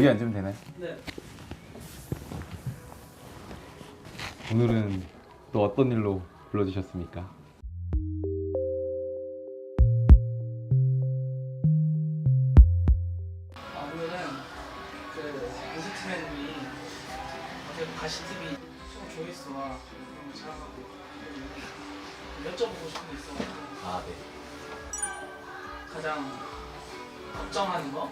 여기 앉으면 되나요? 네. 오늘은 또 어떤 일로 불러주셨습니까? 오늘은 그 뮤직팀장님이 어제 가시TV 조회수와 그런 거 잘하고 여쭤보고 싶은 게 있어가지고 아, 네. 가장 걱정하는 거?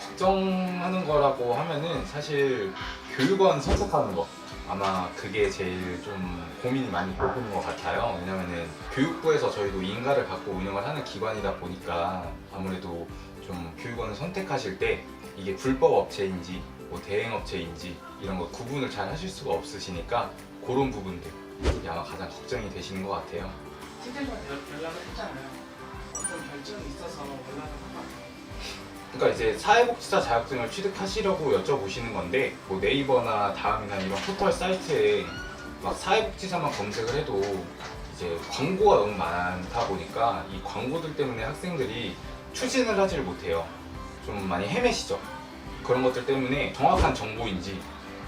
걱정하는 거라고 하면은 사실 교육원 선택하는 거. 아마 그게 제일 좀 고민이 많이 되는 것 같아요. 왜냐면은 교육부에서 저희도 인가를 받고 운영을 하는 기관이다 보니까 아무래도 좀 교육원을 선택하실 때 이게 불법 업체인지 뭐 대행 업체인지 이런 거 구분을 잘 하실 수가 없으시니까 그런 부분들이 아마 가장 걱정이 되시는 것 같아요. 팀장님한테 연락을 했잖아요. 어떤 결정이 있어서 연락을 한 것 같아요. 그러니까 이제 사회복지사 자격증을 취득하시려고 여쭤보시는 건데 뭐 네이버나 다음이나 이런 포털 사이트에 막 사회복지사만 검색을 해도 이제 광고가 너무 많다 보니까 이 광고들 때문에 학생들이 추진을 하지를 못해요. 좀 많이 헤매시죠. 그런 것들 때문에 정확한 정보인지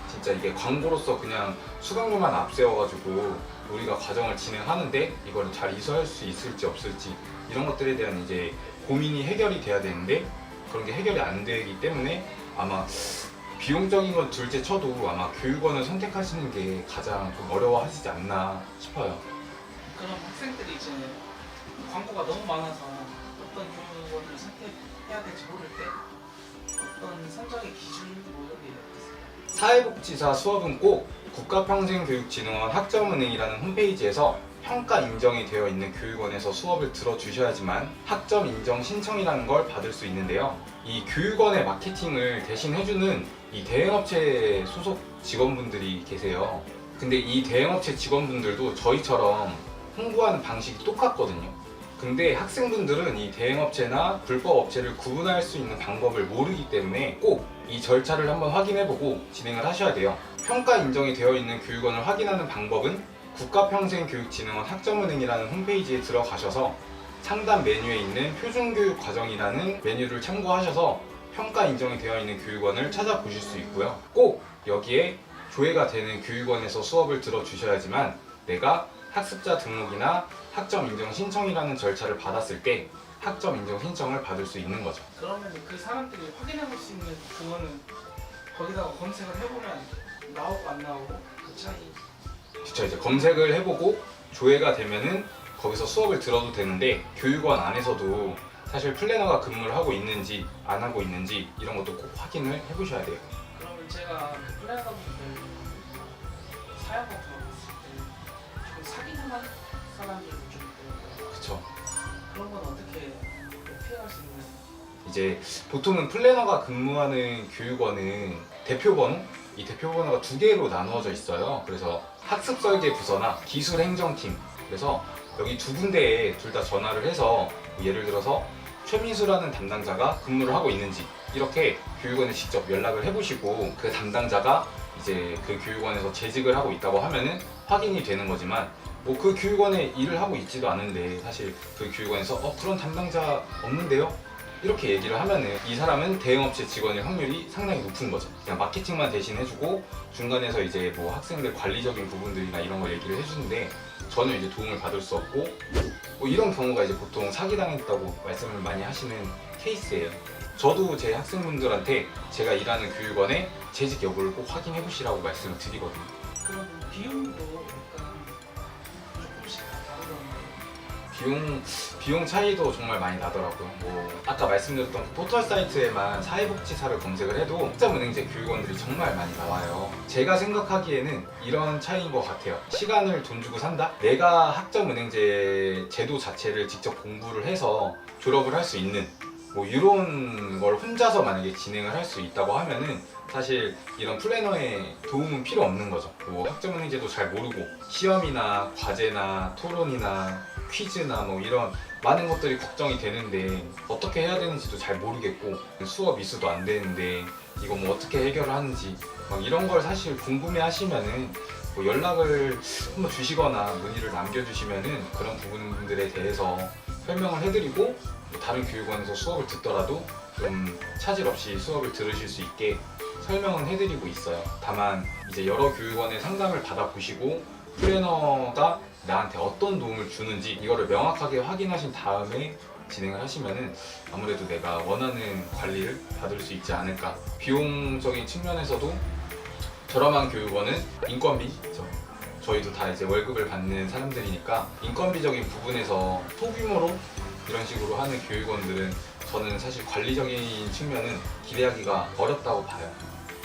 진짜 이게 광고로서 그냥 수강료만 앞세워가지고 우리가 과정을 진행하는데 이걸 잘 이수할 수 있을지 없을지 이런 것들에 대한 이제 고민이 해결이 돼야 되는데 그런 게 해결이 안 되기 때문에 아마 비용적인 건 둘째 쳐도 아마 교육원을 선택하시는 게 가장 좀 어려워하시지 않나 싶어요. 그럼 학생들이 이제 광고가 너무 많아서 어떤 교육원을 선택해야 될지 모를 때 어떤 선정의 기준 뭐 이런 게 있을까요? 사회복지사 수업은 꼭 국가평생교육진흥원 학점은행이라는 홈페이지에서 평가 인정이 되어 있는 교육원에서 수업을 들어주셔야지만 학점 인정 신청이라는 걸 받을 수 있는데요. 이 교육원의 마케팅을 대신 해주는 이 대행업체 소속 직원분들이 계세요. 근데 이 대행업체 직원분들도 저희처럼 홍보하는 방식이 똑같거든요. 근데 학생분들은 이 대행업체나 불법업체를 구분할 수 있는 방법을 모르기 때문에 꼭 이 절차를 한번 확인해보고 진행을 하셔야 돼요. 평가 인정이 되어 있는 교육원을 확인하는 방법은 국가평생교육진흥원 학점은행이라는 홈페이지에 들어가셔서 상단 메뉴에 있는 표준교육과정이라는 메뉴를 참고하셔서 평가 인정이 되어 있는 교육원을 찾아보실 수 있고요. 꼭 여기에 조회가 되는 교육원에서 수업을 들어주셔야지만 내가 학습자 등록이나 학점 인정 신청이라는 절차를 받았을 때 학점 인정 신청을 받을 수 있는 거죠. 그러면 그 사람들이 확인해 볼 수 있는 그거는 거기다가 검색을 해보면 나오고 안 나오고 그 차이. 그쵸, 이제 검색을 해보고 조회가 되면은 거기서 수업을 들어도 되는데 교육원 안에서도 사실 플래너가 근무를 하고 있는지 안 하고 있는지 이런 것도 꼭 확인을 해보셔야 돼요. 그러면 제가 그 플래너분들 사연을 들어봤을 때좀 사기당한 사람들이 좀 있더라고요. 그쵸. 그런 건 어떻게 피해갈 수 있는? 이제 보통은 플래너가 근무하는 교육원은 대표번호? 이 대표번호가 두 개로 나누어져 있어요. 그래서 학습설계 부서나 기술행정팀, 그래서 여기 두 군데에 둘 다 전화를 해서 예를 들어서 최민수라는 담당자가 근무를 하고 있는지 이렇게 교육원에 직접 연락을 해보시고 그 담당자가 이제 그 교육원에서 재직을 하고 있다고 하면은 확인이 되는 거지만 뭐 그 교육원에 일을 하고 있지도 않은데 사실 그 교육원에서 그런 담당자 없는데요? 이렇게 얘기를 하면은 이 사람은 대행업체 직원일 확률이 상당히 높은 거죠. 그냥 마케팅만 대신 해주고 중간에서 이제 뭐 학생들 관리적인 부분들이나 이런 걸 얘기를 해주는데 전혀 이제 도움을 받을 수 없고 뭐 이런 경우가 이제 보통 사기당했다고 말씀을 많이 하시는 케이스예요. 저도 제 학생분들한테 제가 일하는 교육원의 재직 여부를 꼭 확인해 보시라고 말씀을 드리거든요. 그런 비용도 약간 조금씩 다 다르던데. 비용 차이도 정말 많이 나더라고요. 뭐 아까 말씀드렸던 그 포털 사이트에만 사회복지사를 검색을 해도 학점은행제 교육원들이 정말 많이 나와요. 제가 생각하기에는 이런 차이인 것 같아요. 시간을 돈 주고 산다? 내가 학점은행제 제도 자체를 직접 공부를 해서 졸업을 할 수 있는 뭐 이런 걸 혼자서 만약에 진행을 할 수 있다고 하면은 사실 이런 플래너의 도움은 필요 없는 거죠. 뭐 학점은행제도 잘 모르고 시험이나 과제나 토론이나 퀴즈나 뭐 이런 많은 것들이 걱정이 되는데 어떻게 해야 되는지도 잘 모르겠고 수업 이수도 안 되는데 이거 뭐 어떻게 해결을 하는지 막 이런 걸 사실 궁금해 하시면은 뭐 연락을 한번 주시거나 문의를 남겨주시면은 그런 부분들에 대해서 설명을 해드리고 뭐 다른 교육원에서 수업을 듣더라도 좀 차질 없이 수업을 들으실 수 있게 설명은 해드리고 있어요. 다만 이제 여러 교육원의 상담을 받아보시고 플래너가 나한테 어떤 도움을 주는지 이거를 명확하게 확인하신 다음에 진행을 하시면은 아무래도 내가 원하는 관리를 받을 수 있지 않을까. 비용적인 측면에서도 저렴한 교육원은 인건비죠. 저희도 다 이제 월급을 받는 사람들이니까 인건비적인 부분에서 소규모로 이런 식으로 하는 교육원들은 저는 사실 관리적인 측면은 기대하기가 어렵다고 봐요.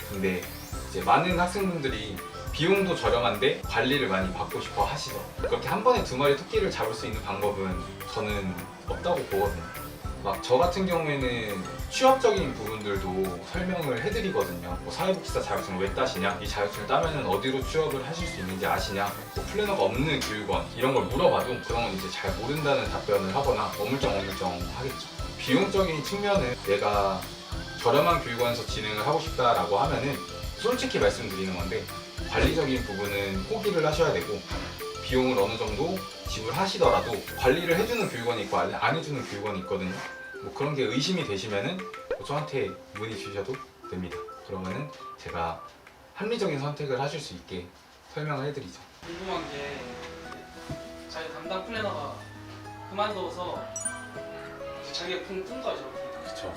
근데 이제 많은 학생분들이 비용도 저렴한데 관리를 많이 받고 싶어 하시죠. 그렇게 한 번에 두 마리 토끼를 잡을 수 있는 방법은 저는 없다고 보거든요. 막 저 같은 경우에는 취업적인 부분들도 설명을 해드리거든요. 뭐 사회복지사 자격증을 왜 따시냐? 이 자격증을 따면은 어디로 취업을 하실 수 있는지 아시냐? 뭐 플래너가 없는 교육원 이런 걸 물어봐도 그런 건 이제 잘 모른다는 답변을 하거나 어물쩡 하겠죠. 비용적인 측면은 내가 저렴한 교육원에서 진행을 하고 싶다라고 하면은 솔직히 말씀드리는 건데 관리적인 부분은 포기를 하셔야 되고 비용을 어느 정도 지불하시더라도 관리를 해주는 교육원이 있고 안 해주는 교육원이 있거든요. 뭐 그런 게 의심이 되시면은 뭐 저한테 문의 주셔도 됩니다. 그러면은 제가 합리적인 선택을 하실 수 있게 설명을 해드리죠. 궁금한 게 자기 담당 플래너가 그만둬서 이제 자기가 붕 뜬 거죠. 그렇죠.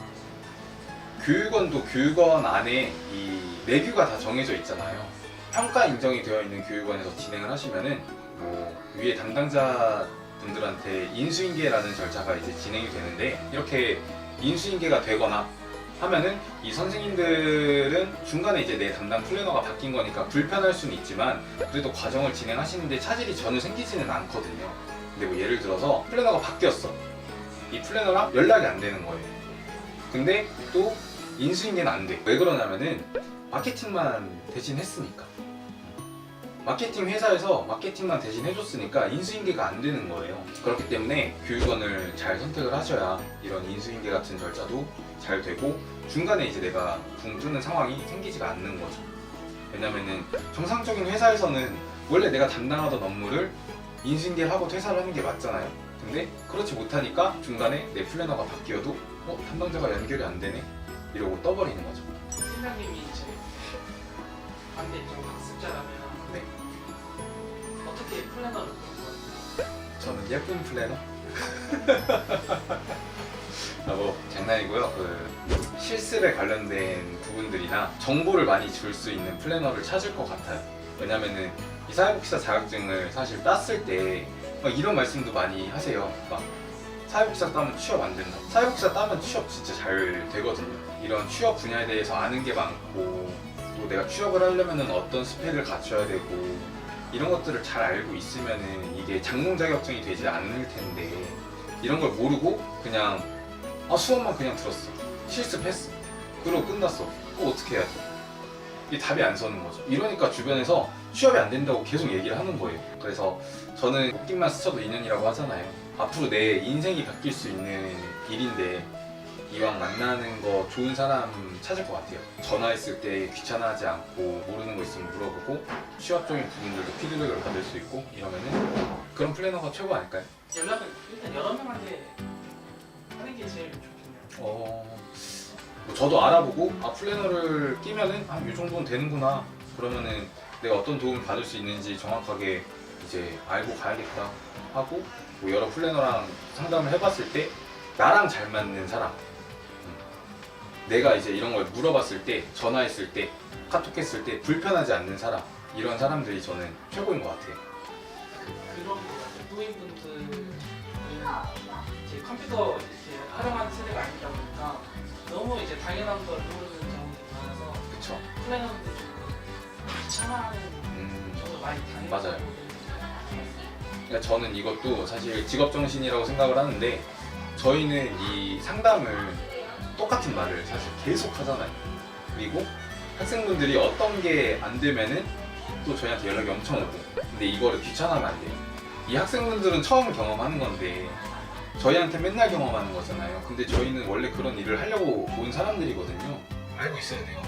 교육원도 교육원 안에 이 내규가 다 정해져 있잖아요. 평가 인정이 되어 있는 교육원에서 진행을 하시면은 뭐 위에 담당자분들한테 인수인계라는 절차가 이제 진행이 되는데 이렇게 인수인계가 되거나 하면은 이 선생님들은 중간에 이제 내 담당 플래너가 바뀐 거니까 불편할 수는 있지만 그래도 과정을 진행하시는데 차질이 전혀 생기지는 않거든요. 근데 뭐 예를 들어서 플래너가 바뀌었어. 이 플래너랑 연락이 안 되는 거예요. 근데 또 인수인계는 안 돼. 왜 그러냐면은 마케팅만 대신 했으니까. 마케팅 회사에서 마케팅만 대신 해줬으니까 인수인계가 안 되는 거예요. 그렇기 때문에 교육원을 잘 선택을 하셔야 이런 인수인계 같은 절차도 잘 되고 중간에 이제 내가 붕 뜨는 상황이 생기지가 않는 거죠. 왜냐면은 정상적인 회사에서는 원래 내가 담당하던 업무를 인수인계를 하고 퇴사를 하는 게 맞잖아요. 근데 그렇지 못하니까 중간에 내 플래너가 바뀌어도 담당자가 연결이 안 되네 이러고 떠버리는 거죠. 팀장님이 이제 반대 입장 학습자라면 네. 어떻게 플래너를 바꿔요? 저는 예쁜 플래너? 뭐 장난이고요. 그 실습에 관련된 부분들이나 정보를 많이 줄 수 있는 플래너를 찾을 것 같아요. 왜냐면은 이 사회복지사 자격증을 사실 땄을 때 막 이런 말씀도 많이 하세요. 막 사회복지사 따면 취업 안 된다. 사회복지사 따면 취업 진짜 잘 되거든요. 이런 취업 분야에 대해서 아는 게 많고 또 내가 취업을 하려면은 어떤 스펙을 갖춰야 되고 이런 것들을 잘 알고 있으면은 이게 장롱 자격증이 되지 않을 텐데 이런 걸 모르고 그냥 수업만 그냥 들었어. 실습했어. 그러고 끝났어. 그거 어떻게 해야지? 이게 답이 안 서는 거죠. 이러니까 주변에서 취업이 안 된다고 계속 얘기를 하는 거예요. 그래서 저는 옷깃만 스쳐도 인연이라고 하잖아요. 앞으로 내 인생이 바뀔 수 있는 일인데 이왕 만나는 거 좋은 사람 찾을 것 같아요. 전화했을 때 귀찮아하지 않고 모르는 거 있으면 물어보고 취업적인 부분들도 피드백을 받을 수 있고 이러면은 그런 플래너가 최고 아닐까요? 연락을 일단 여러 명한테 하는 게 제일 좋겠네요. 뭐 저도 알아보고 플래너를 끼면은 이 정도는 되는구나. 그러면은 내가 어떤 도움을 받을 수 있는지 정확하게 이제 알고 가야겠다 하고 뭐 여러 플래너랑 상담을 해봤을 때 나랑 잘 맞는 사람, 내가 이제 이런 걸 물어봤을 때, 전화했을 때, 카톡했을 때 불편하지 않는 사람, 이런 사람들이 저는 최고인 것 같아요. 그런 거 같아요. 또인분들은 이제 컴퓨터 이렇게 활용하는 세대가 아니다 보니까 너무 이제 당연한 걸 모르는 경우들이 많아서 그쵸? 플래너분들 좀 귀찮아하는 경우도 많이 당해요. 맞아요. 그러니까 저는 이것도 사실 직업정신이라고 생각을 하는데 저희는 이 상담을 똑같은 말을 사실 계속 하잖아요. 그리고 학생분들이 어떤 게 안 되면은 또 저희한테 연락이 엄청 오고 근데 이거를 귀찮아하면 안 돼요. 이 학생분들은 처음 경험하는 건데 저희한테 맨날 경험하는 거잖아요. 근데 저희는 원래 그런 일을 하려고 온 사람들이거든요. 알고 있어야 돼요.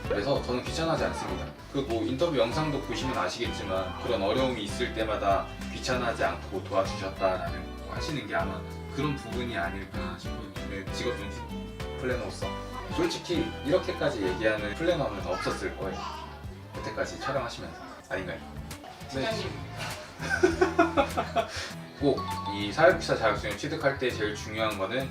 그래서 저는 귀찮아하지 않습니다. 그 뭐 인터뷰 영상도 보시면 아시겠지만 그런 어려움이 있을 때마다 귀찮아하지 않고 도와주셨다라는 거 하시는 게 아마 그런 부분이 아닐까 싶어요. 네, 직업정신. 플래너로서 솔직히 이렇게까지 얘기하는 플래너는 없었을 거예요. 여태까지 촬영하시면서 아닌가요? 팀장님 꼭 이 사회복지사 자격증을 취득할 때 제일 중요한 거는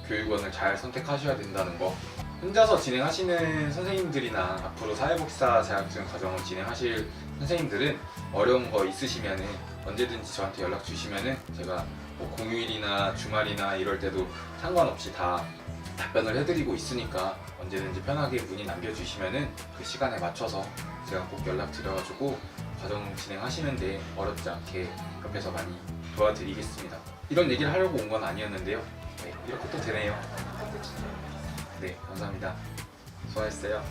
교육원을 잘 선택하셔야 된다는 거. 혼자서 진행하시는 선생님들이나 앞으로 사회복지사 자격증 과정을 진행하실 선생님들은 어려운 거 있으시면은 언제든지 저한테 연락 주시면은 제가 뭐 공휴일이나 주말이나 이럴 때도 상관없이 다 답변을 해드리고 있으니까 언제든지 편하게 문의 남겨주시면은 그 시간에 맞춰서 제가 꼭 연락드려가지고 과정 진행하시는데 어렵지 않게 옆에서 많이 도와드리겠습니다. 이런 얘기를 하려고 온 건 아니었는데요. 네, 이렇게 또 되네요. 컨텐츠 네, 감사합니다. 수고하셨어요.